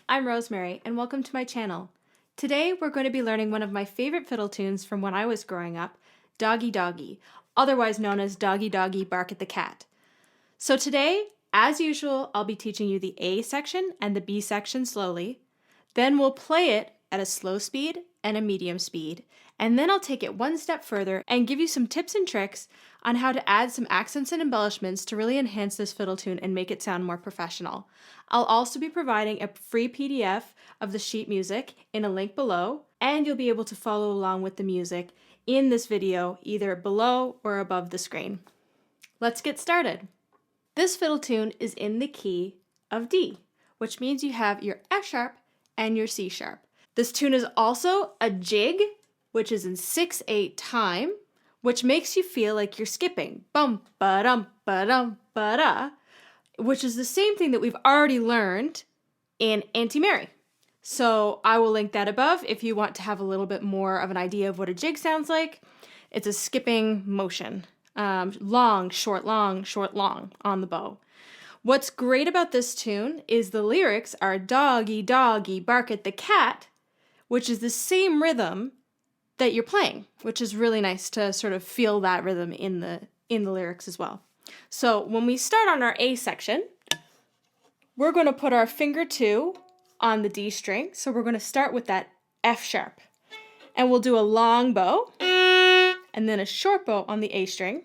I'm Rosemary, and welcome to my channel. Today we're going to be learning one of my favorite fiddle tunes from when I was growing up, Doggy Doggy, otherwise known as Doggy Doggy Bark at the Cat. So today, as usual, I'll be teaching you the A section and the B section slowly. Then we'll play it at a slow speed and a medium speed, and then I'll take it one step further and give you some tips and tricks on how to add some accents and embellishments to really enhance this fiddle tune and make it sound more professional. I'll also be providing a free PDF of the sheet music in a link below, and you'll be able to follow along with the music in this video either below or above the screen. Let's get started. This fiddle tune is in the key of D, which means you have your F sharp and your C sharp. This tune is also a jig, which is in 6/8 time, which makes you feel like you're skipping. Bum ba dum ba dum ba da, which is the same thing that we've already learned in Auntie Mary. So I will link that above if you want to have a little bit more of an idea of what a jig sounds like. It's a skipping motion. Long, short, long on the bow. What's great about this tune is the lyrics are doggy, doggy, bark at the cat, which is the same rhythm that you're playing, which is really nice to sort of feel that rhythm in the lyrics as well. So when we start on our A section, we're going to put our finger 2 on the D string. So we're going to start with that F sharp, and we'll do a long bow and then a short bow on the A string,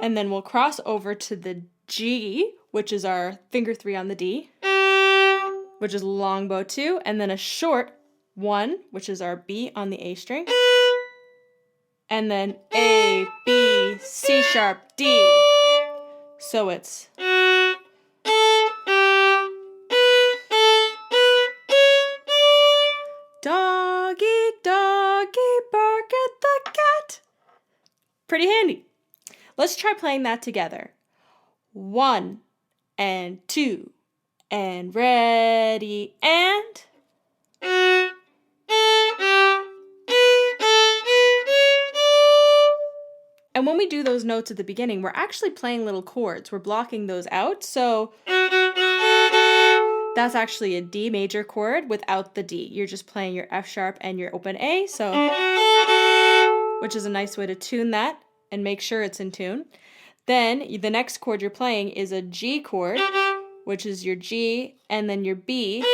and then we'll cross over to the G, which is our finger 3 on the D, which is long bow 2, and then a short 1, which is our B on the A string, and then A, B, C sharp, D. So it's doggy, doggy, bark at the cat. Pretty handy. Let's try playing that together. 1 and 2 and ready and... And when we do those notes at the beginning, we're actually playing little chords. We're blocking those out. So that's actually a D major chord without the D. You're just playing your F sharp and your open A, so which is a nice way to tune that and make sure it's in tune. Then the next chord you're playing is a G chord, which is your G and then your B,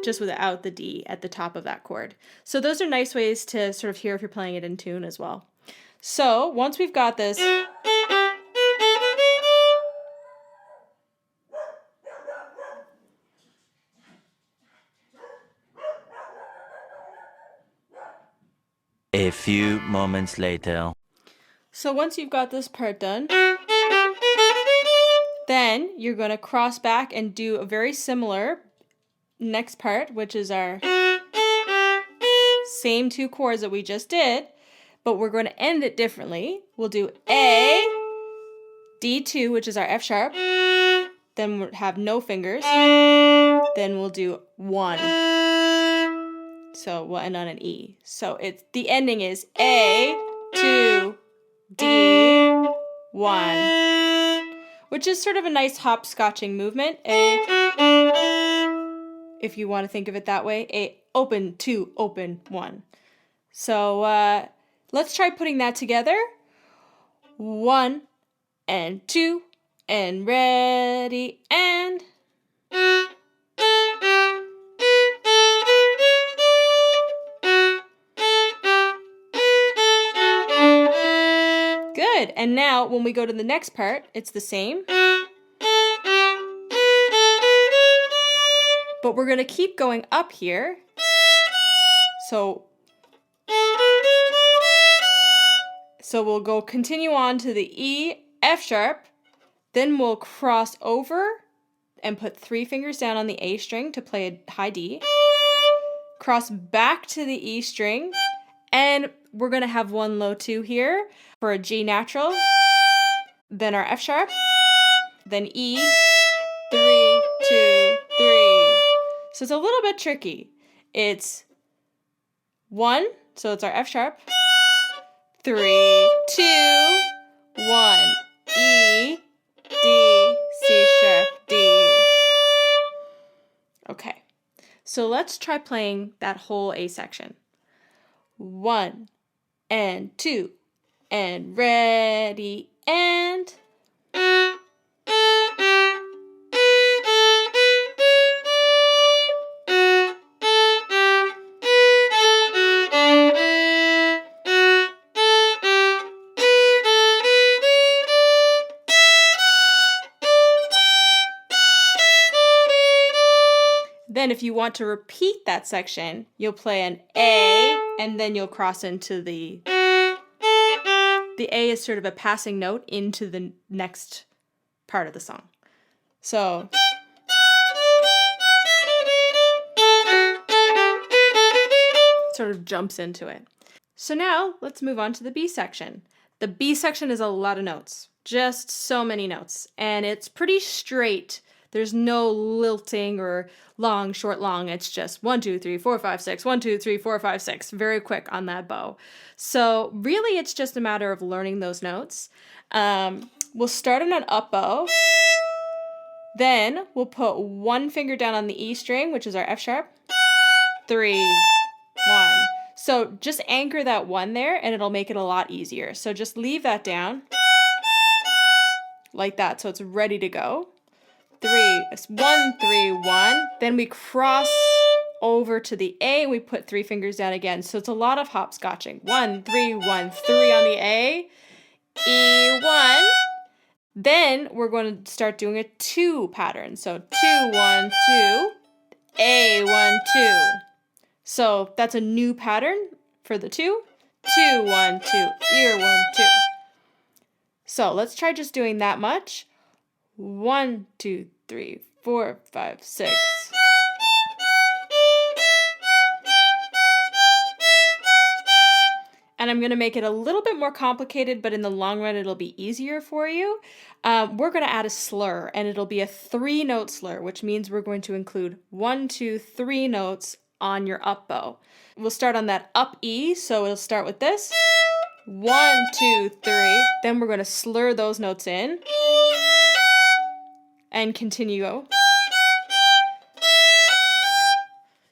just without the D at the top of that chord. So those are nice ways to sort of hear if you're playing it in tune as well. So once we've got this, a few moments later. So once you've got this part done, then you're going to cross back and do a very similar next part, which is our same 2 chords that we just did, but we're going to end it differently. We'll do A, D2, which is our F sharp, then we'll have no fingers, then we'll do 1. So we'll end on an E. So it's the ending is A, 2, D, 1, which is sort of a nice hopscotching movement. A, if you want to think of it that way, A, open, 2, open, 1. So let's try putting that together. 1 and 2 and ready and... Good. And now when we go to the next part, it's the same. But we're going to keep going up here. So we'll continue on to the E, F sharp, then we'll cross over and put 3 fingers down on the A string to play a high D, cross back to the E string, and we're going to have 1 low 2 here for a G natural, then our F sharp, then E, 3, 2, 3. So it's a little bit tricky. It's 1, so it's our F sharp, 3, 2, 1, E, D, C sharp, So let's try playing that whole A section. 1 and 2 and ready and... Then if you want to repeat that section, you'll play an A and then you'll cross into the A is sort of a passing note into the next part of the song. So sort of jumps into it. So now let's move on to the B section. The B section is a lot of notes, just so many notes, and it's pretty straight. There's no lilting or long, short, long. It's just 1, 2, 3, 4, 5, 6, 1, 2, 3, 4, 5, 6. Very quick on that bow. So really it's just a matter of learning those notes. We'll start on an up bow. Then we'll put one finger down on the E string, which is our F sharp. 3, 1. So just anchor that 1 there and it'll make it a lot easier. So just leave that down like that so it's ready to go. 3, 1, 3, 1. Then we cross over to the A and we put 3 fingers down again. So it's a lot of hopscotching. 1, 3, 1, 3 on the A, E1. Then we're going to start doing a 2 pattern. So 2, 1, 2, A1, 2. So that's a new pattern for the 2. 2, 1, 2, ear 1, 2. So let's try just doing that much. 1, 2, 3, 4, 5, 6. And I'm going to make it a little bit more complicated, but in the long run, it'll be easier for you. We're going to add a slur, and it'll be a 3-note slur, which means we're going to include 1, 2, 3 notes on your up bow. We'll start on that up E, so it'll start with this. 1, 2, 3. Then we're going to slur those notes in. And continue.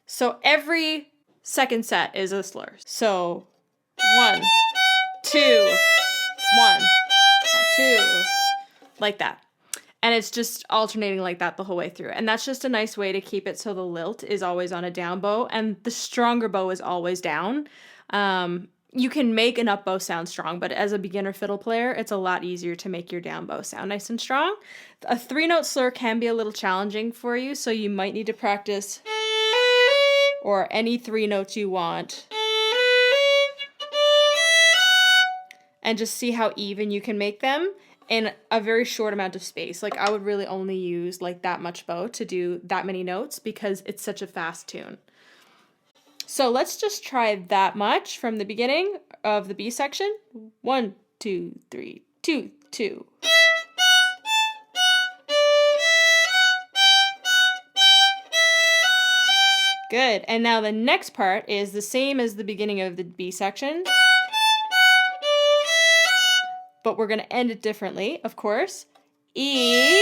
So every second set is a slur. So 1, 2, 1, 2, like that. And it's just alternating like that the whole way through. And that's just a nice way to keep it so the lilt is always on a down bow and the stronger bow is always down. You can make an up bow sound strong, but as a beginner fiddle player, it's a lot easier to make your down bow sound nice and strong. A 3-note slur can be a little challenging for you, so you might need to practice or any 3 notes you want. And just see how even you can make them in a very short amount of space. Like I would really only use like that much bow to do that many notes because it's such a fast tune. So let's just try that much from the beginning of the B section. 1, 2, 3, 2, 2. Good. And now the next part is the same as the beginning of the B section. But we're going to end it differently, of course. E.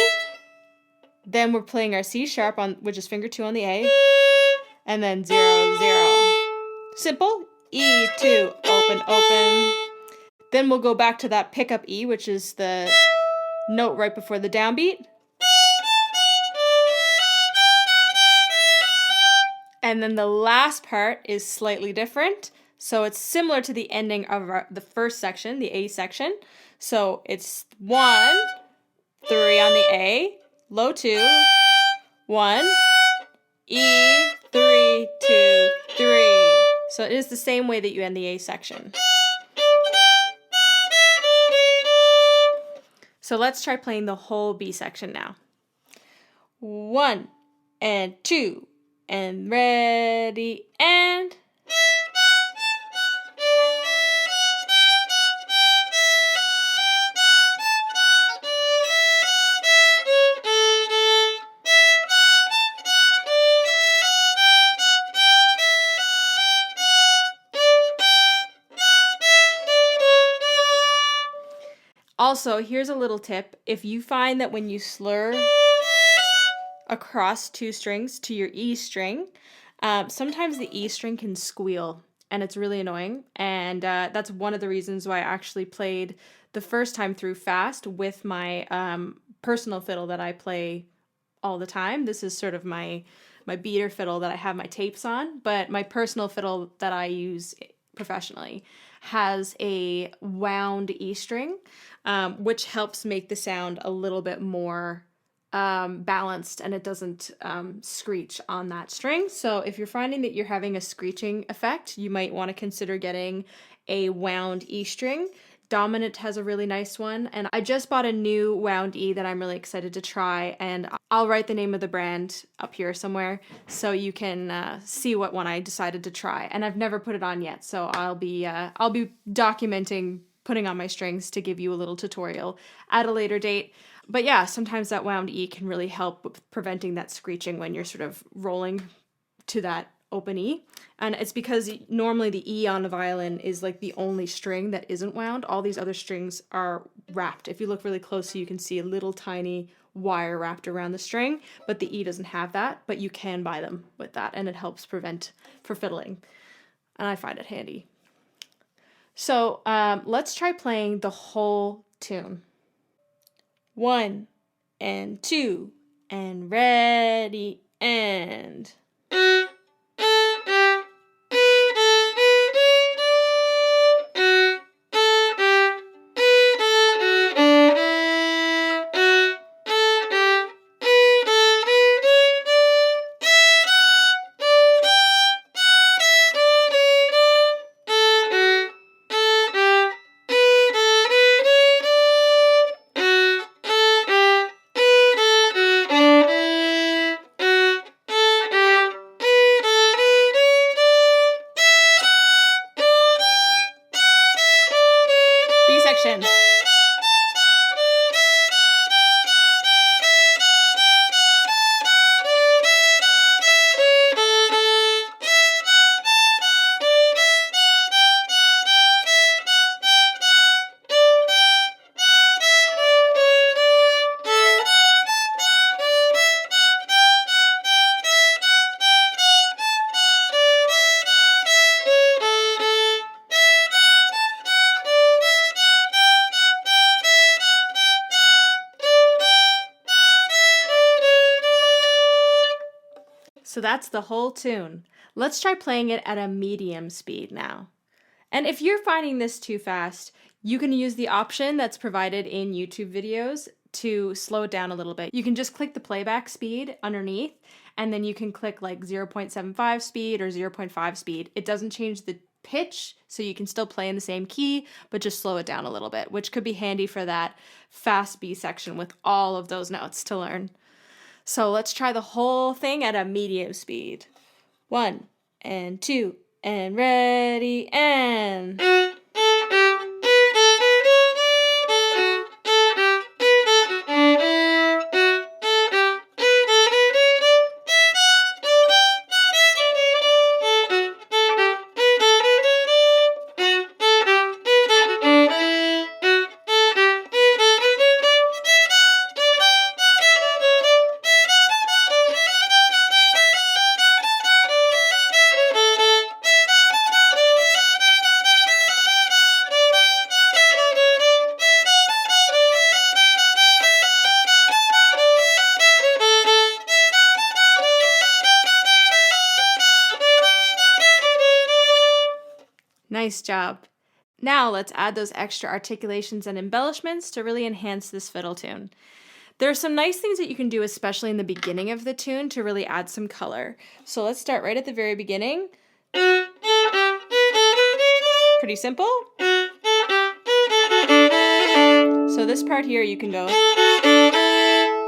Then we're playing our C sharp, on, which is finger 2 on the A. And then 0, 0. Simple. E2, open, open. Then we'll go back to that pickup E, which is the note right before the downbeat. And then the last part is slightly different. So it's similar to the ending of the first section, the A section. So it's 1, 3 on the A, low 2, 1, E, 3, 2, 3. So it is the same way that you end the A section. So let's try playing the whole B section now. 1 and 2 and ready and... Also, here's a little tip. If you find that when you slur across 2 strings to your E string, Sometimes the E string can squeal, and it's really annoying. And that's one of the reasons why I actually played the first time through fast with my personal fiddle that I play all the time. This is sort of my beater fiddle that I have my tapes on, but my personal fiddle that I use professionally has a wound E string, which helps make the sound a little bit more balanced, and it doesn't screech on that string. So if you're finding that you're having a screeching effect, you might want to consider getting a wound E string. Dominant has a really nice one, and I just bought a new wound E that I'm really excited to try, and I'll write the name of the brand up here somewhere so you can see what one I decided to try. And I've never put it on yet, so I'll be documenting putting on my strings to give you a little tutorial at a later date. But yeah, sometimes that wound E can really help with preventing that screeching when you're sort of rolling to that open E. And it's because normally the E on the violin is like the only string that isn't wound. All these other strings are wrapped. If you look really closely, you can see a little tiny wire wrapped around the string, but the E doesn't have that, but you can buy them with that, and it helps prevent for fiddling. And I find it handy. So let's try playing the whole tune. 1 and 2 and ready and... B section. So that's the whole tune. Let's try playing it at a medium speed now. And if you're finding this too fast, you can use the option that's provided in YouTube videos to slow it down a little bit. You can just click the playback speed underneath, and then you can click like 0.75 speed or 0.5 speed. It doesn't change the pitch, so you can still play in the same key, but just slow it down a little bit, which could be handy for that fast B section with all of those notes to learn. So let's try the whole thing at a medium speed. 1 and 2 and ready and... Nice job. Now let's add those extra articulations and embellishments to really enhance this fiddle tune. There are some nice things that you can do, especially in the beginning of the tune, to really add some color. So let's start right at the very beginning. Pretty simple. So this part here, you can go...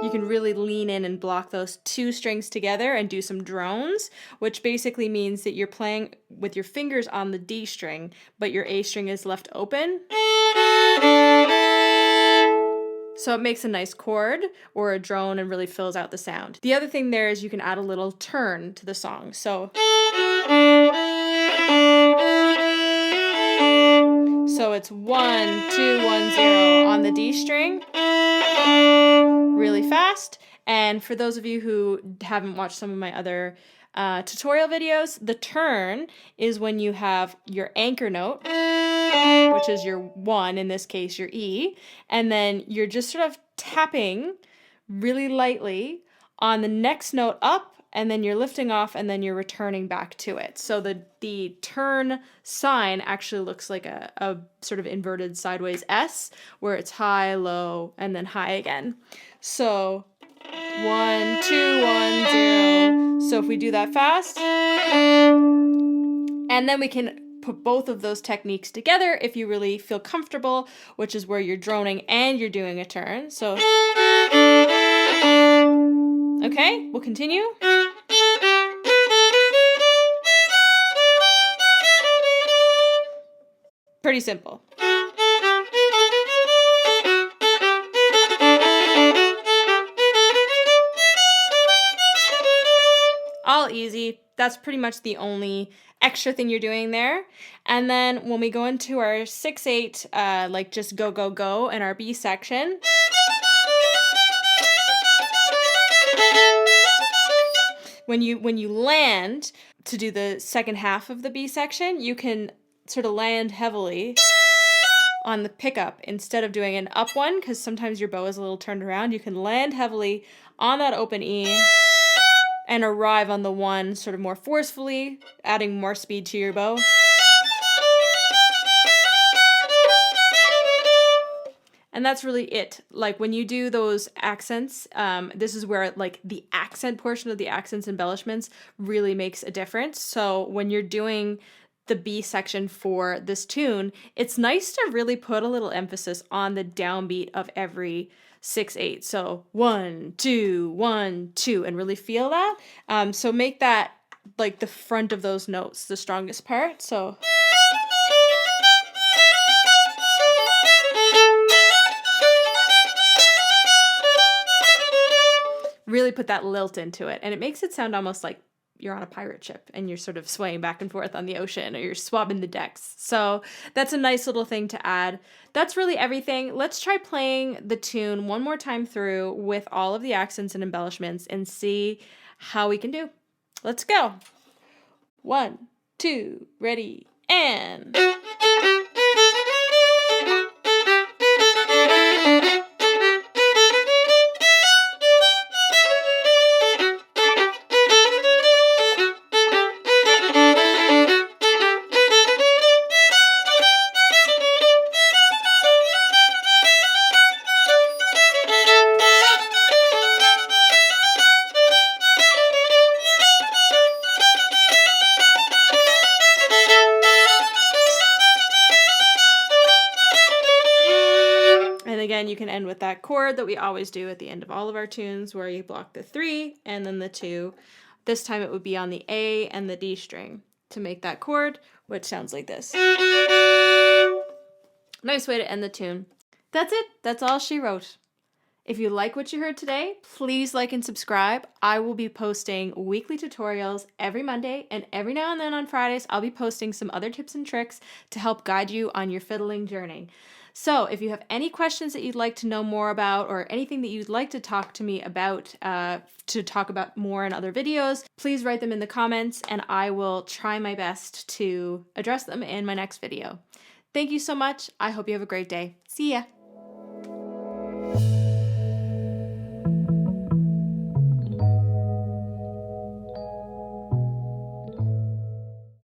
You can really lean in and block those two strings together and do some drones, which basically means that you're playing with your fingers on the D string, but your A string is left open. So it makes a nice chord or a drone and really fills out the sound. The other thing there is you can add a little turn to the song. So it's 1, 2, 1, 0 on the D string. Really fast. And for those of you who haven't watched some of my other tutorial videos. The turn is when you have your anchor note, which is your 1, in this case your E, and then you're just sort of tapping really lightly on the next note up, and then you're lifting off, and then you're returning back to it. So the turn sign actually looks like a sort of inverted sideways S, where it's high, low, and then high again. So 1, 2, 1, 0. So if we do that fast, and then we can put both of those techniques together if you really feel comfortable, which is where you're droning and you're doing a turn. So, okay, we'll continue. Pretty simple. All easy. That's pretty much the only extra thing you're doing there. And then when we go into our 6/8, like just go, go, go in our B section, when you land to do the second half of the B section, you can sort of land heavily on the pickup instead of doing an up one, because sometimes your bow is a little turned around. You can land heavily on that open E and arrive on the 1 sort of more forcefully, adding more speed to your bow. And that's really it. Like when you do those accents, this is where like the accent portion of the accents embellishments really makes a difference. So when you're doing the B section for this tune, it's nice to really put a little emphasis on the downbeat of every 6/8. So 1, 2, 1, 2, and really feel that. So make that like the front of those notes the strongest part. So really put that lilt into it, and it makes it sound almost like you're on a pirate ship and you're sort of swaying back and forth on the ocean, or you're swabbing the decks. So that's a nice little thing to add. That's really everything. Let's try playing the tune one more time through with all of the accents and embellishments and see how we can do. Let's go. 1, 2, ready, and... And again, you can end with that chord that we always do at the end of all of our tunes, where you block the 3 and then the 2. This time it would be on the A and the D string to make that chord, which sounds like this. Nice way to end the tune. That's it. That's all she wrote. If you like what you heard today, please like and subscribe. I will be posting weekly tutorials every Monday, and every now and then on Fridays, I'll be posting some other tips and tricks to help guide you on your fiddling journey. So if you have any questions that you'd like to know more about, or anything that you'd like to talk to me about, to talk about more in other videos, please write them in the comments, and I will try my best to address them in my next video. Thank you so much. I hope you have a great day. See ya.